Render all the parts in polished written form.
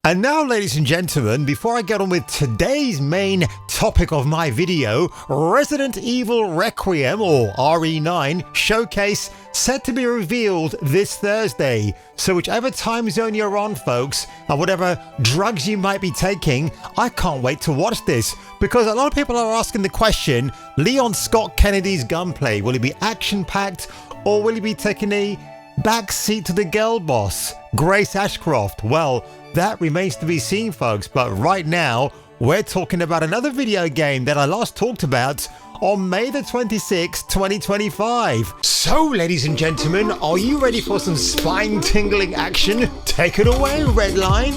And now, ladies and gentlemen, before I get on with today's main topic of my video, Resident Evil Requiem, or RE9, showcase set to be revealed this Thursday. So whichever time zone you're on, folks, and whatever drugs you might be taking, I can't wait to watch this. Because a lot of people are asking the question, Leon Scott Kennedy's gunplay, will it be action-packed, or will he be taking a backseat to the girl boss, Grace Ashcroft? Well, that remains to be seen, folks, but right now we're talking about another video game that I last talked about on May the 26th, 2025. So, ladies and gentlemen, are you ready for some spine-tingling action? Take it away, Redline.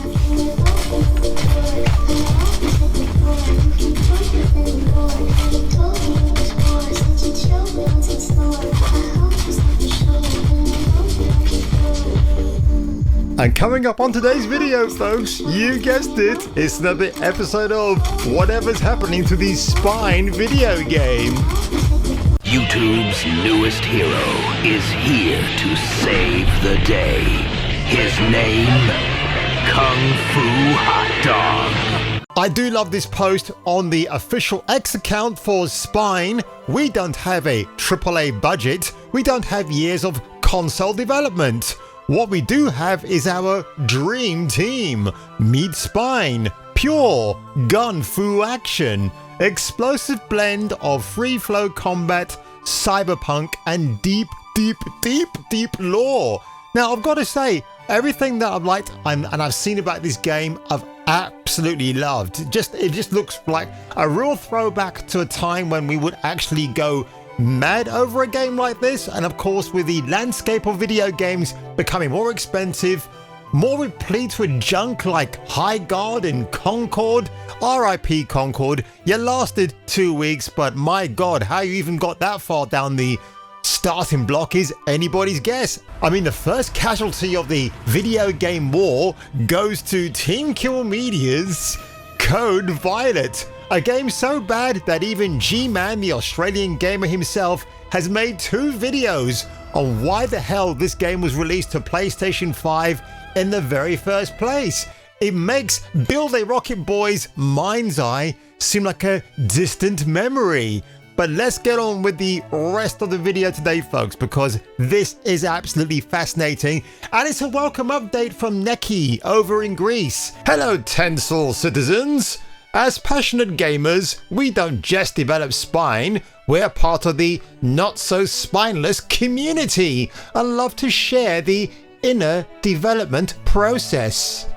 And coming up on today's video, folks, you guessed it, it's another episode of whatever's happening to the Spine video game. YouTube's newest hero is here to save the day. His name, Kung Fu Hot Dog. I do love this post on the official X account for Spine. We don't have a AAA budget. We don't have years of console development. What we do have is our dream team. Meet Spine, pure gun fu action, explosive blend of free flow combat, cyberpunk, and deep lore. Now, I've got to say, everything that I've liked and I've seen about this game, I've absolutely loved. It just looks like a real throwback to a time when we would actually go mad over a game like this. And of course, with the landscape of video games becoming more expensive, more replete with junk like High Guard and Concord, RIP Concord, you lasted 2 weeks, but my god, how you even got that far down the starting block is anybody's guess. I mean, the first casualty of the video game war goes to Team Kill Media's Code Violet. A game so bad that even G-Man, the Australian gamer himself, has made 2 videos on why the hell this game was released to PlayStation 5 in the very first place. It makes Build a Rocket Boy's mind's eye seem like a distant memory. But let's get on with the rest of the video today, folks, because this is absolutely fascinating. And it's a welcome update from Neki over in Greece. Hello, Tensor citizens. As passionate gamers, we don't just develop Spine, we're part of the not-so-spineless community and love to share the inner development process.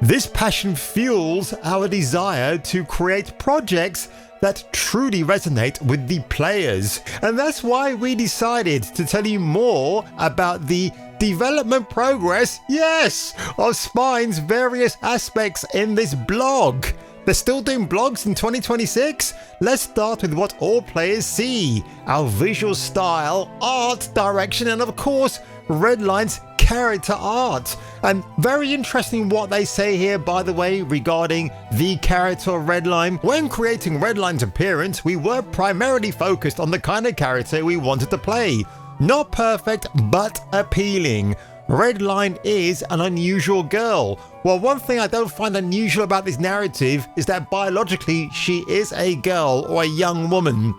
This passion fuels our desire to create projects that truly resonate with the players. And that's why we decided to tell you more about the development progress, yes, of Spine's various aspects in this blog. They're still doing blogs in 2026? Let's start with what all players see. Our visual style, art direction, and of course, Redline's character art. And very interesting what they say here, by the way, regarding the character of Redline. When creating Redline's appearance, we were primarily focused on the kind of character we wanted to play. Not perfect, but appealing. Redline is an unusual girl. Well, one thing I don't find unusual about this narrative is that biologically she is a girl or a young woman.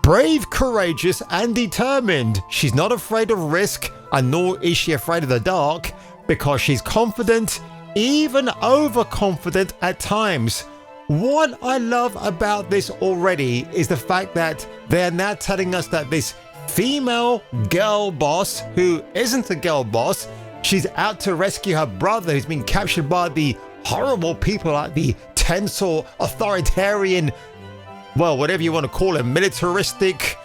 Brave, courageous, and determined. She's not afraid of risk, and nor is she afraid of the dark, because she's confident, even overconfident at times. What I love about this already is the fact that they're now telling us that this female girl boss, who isn't a girl boss, she's out to rescue her brother who's been captured by the horrible people like the Tensor authoritarian, well, whatever you want to call it, militaristic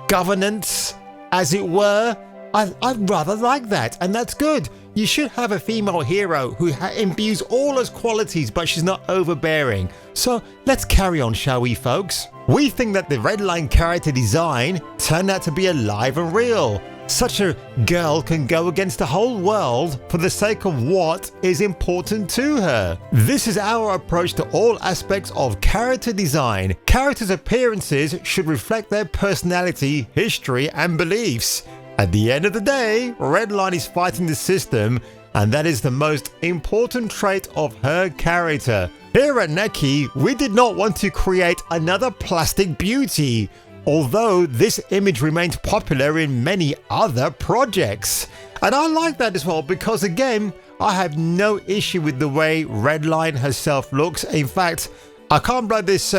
governance, as it were. I'd rather like that, and that's good. You should have a female hero who imbues all those qualities, but she's not overbearing. So let's carry on, shall we, folks? We think that the Redline character design turned out to be alive and real. Such a girl can go against the whole world for the sake of what is important to her. This is our approach to all aspects of character design. Characters' appearances should reflect their personality, history, and beliefs. At the end of the day, Redline is fighting the system, and that is the most important trait of her character. Here at Neki, we did not want to create another plastic beauty, although this image remains popular in many other projects. And I like that as well because, again, I have no issue with the way Redline herself looks. In fact, I can't blow this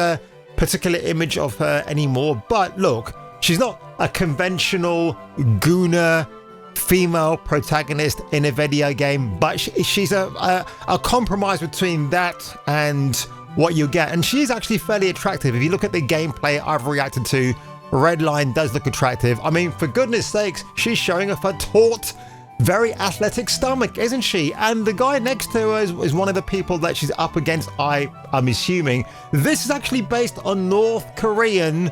particular image of her anymore, but look, she's not a conventional gooner female protagonist in a video game, but she's a compromise between that and what you get, and she's actually fairly attractive. If you look at the gameplay I've reacted to, Redline does look attractive. I mean, for goodness sakes, she's showing off her taut, very athletic stomach, isn't she? And the guy next to her is one of the people that she's up against, I'm assuming. This is actually based on North Korean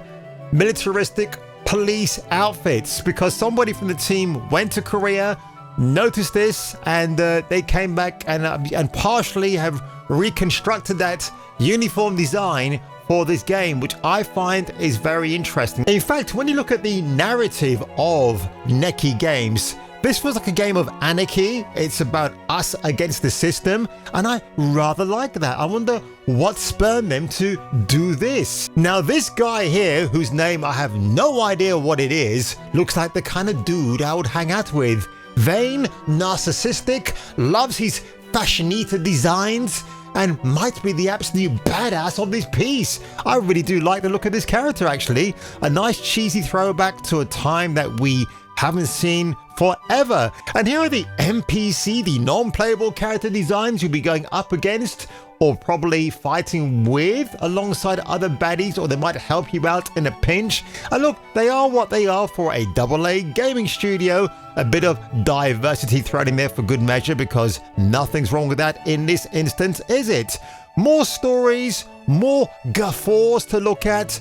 militaristic police outfits, because somebody from the team went to Korea, noticed this, and they came back and partially have reconstructed that uniform design for this game, which I find is very interesting. In fact, when you look at the narrative of Neki games, this feels like a game of anarchy. It's about us against the system, and I rather like that. I wonder what spurred them to do this. Now, this guy here, whose name I have no idea what it is, looks like the kind of dude I would hang out with. Vain, narcissistic, loves his fashionita designs, and might be the absolute badass of this piece. I really do like the look of this character, actually. A nice cheesy throwback to a time that we haven't seen forever. And here are the NPC, the non-playable character designs you'll be going up against, or probably fighting with alongside other baddies, or they might help you out in a pinch. And look, they are what they are for a AA gaming studio. A bit of diversity thrown in there for good measure, because nothing's wrong with that in this instance, is it? More stories, more guffaws to look at.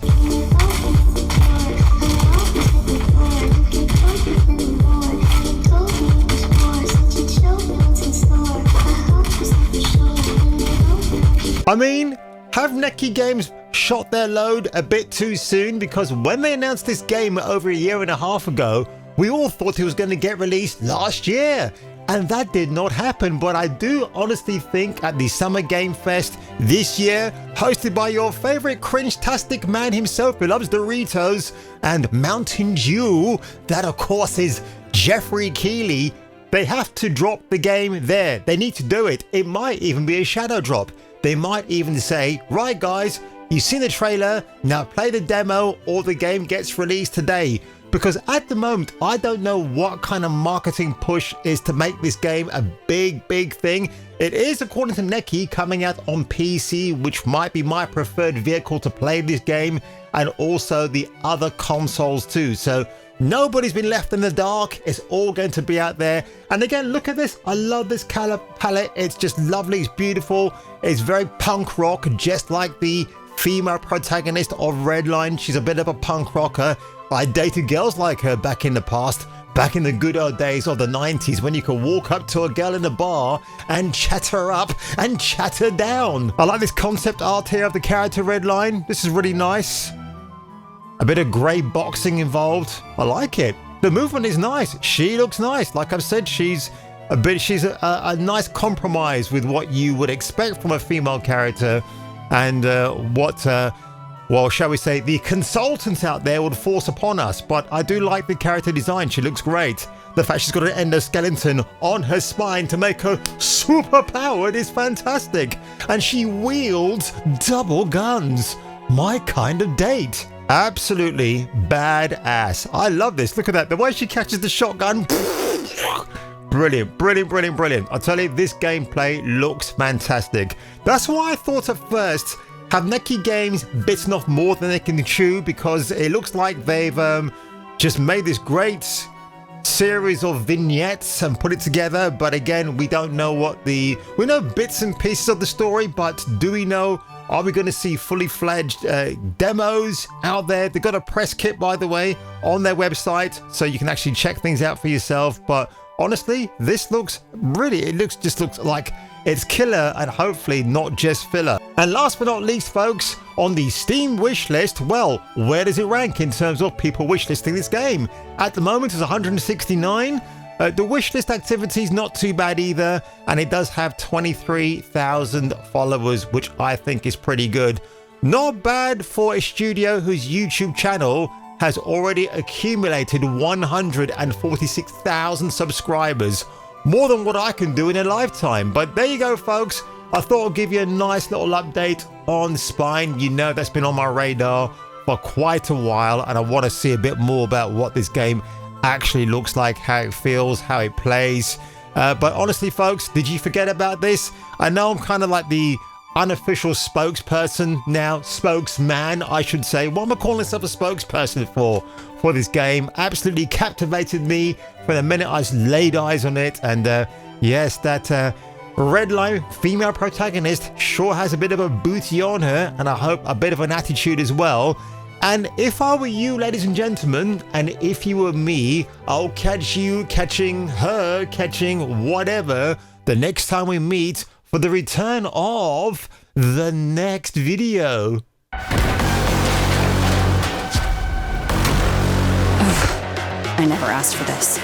I mean, have Neki Games shot their load a bit too soon? Because when they announced this game over a year and a half ago, we all thought it was going to get released last year. And that did not happen. But I do honestly think at the Summer Game Fest this year, hosted by your favorite cringe-tastic man himself who loves Doritos and Mountain Dew, that of course is Jeffrey Keighley, they have to drop the game there. They need to do it. It might even be a shadow drop. They might even say, right guys, you've seen the trailer, now play the demo or the game gets released today. Because at the moment, I don't know what kind of marketing push is to make this game a big thing. It is, according to Neki, coming out on PC, which might be my preferred vehicle to play this game, and also the other consoles too. So nobody's been left in the dark. It's all going to be out there. And again, look at this. I love this color palette. It's just lovely. It's beautiful. It's very punk rock, just like the female protagonist of Redline. She's a bit of a punk rocker. I dated girls like her back in the past, back in the good old days of the 90s, when you could walk up to a girl in a bar and chat her up and chat her down. I like this concept art here of the character Redline. This is really nice. A bit of grey boxing involved. I like it. The movement is nice. She looks nice. Like I've said, she's a nice compromise with what you would expect from a female character, and well, shall we say, the consultants out there would force upon us. But I do like the character design. She looks great. The fact she's got an endoskeleton on her spine to make her super powered is fantastic. And she wields double guns. My kind of date. Absolutely badass. I love this. Look at that. The way she catches the shotgun. Brilliant, brilliant, brilliant, brilliant. I'll tell you, this gameplay looks fantastic. That's why I thought at first, have Neki Games bitten off more than they can chew? Because it looks like they've just made this great series of vignettes and put it together. But again, we don't know we know bits and pieces of the story, but do we know, are we going to see fully fledged demos out there? They've got a press kit, by the way, on their website, so you can actually check things out for yourself. But honestly, this looks really, just looks like it's killer, and hopefully not just filler. And last but not least, folks, on the Steam wishlist, well, where does it rank in terms of people wishlisting this game? At the moment, it's 169. The wishlist activity is not too bad either, and it does have 23,000 followers, which I think is pretty good. Not bad for a studio whose YouTube channel has already accumulated 146,000 subscribers. More than what I can do in a lifetime. But there you go, folks. I thought I'd give you a nice little update on Spine. You know that's been on my radar for quite a while, and I want to see a bit more about what this game actually looks like, how it feels, how it plays. But honestly, folks, did you forget about this? I know I'm kind of like the unofficial spokesperson now, spokesman, I should say. What am I calling myself a spokesperson for this game? Absolutely captivated me from the minute I laid eyes on it. And yes, that Redline female protagonist sure has a bit of a booty on her, and I hope a bit of an attitude as well. And if I were you, ladies and gentlemen, and if you were me, I'll catch you catching her, catching whatever, the next time we meet for the return of the next video. I never asked for this.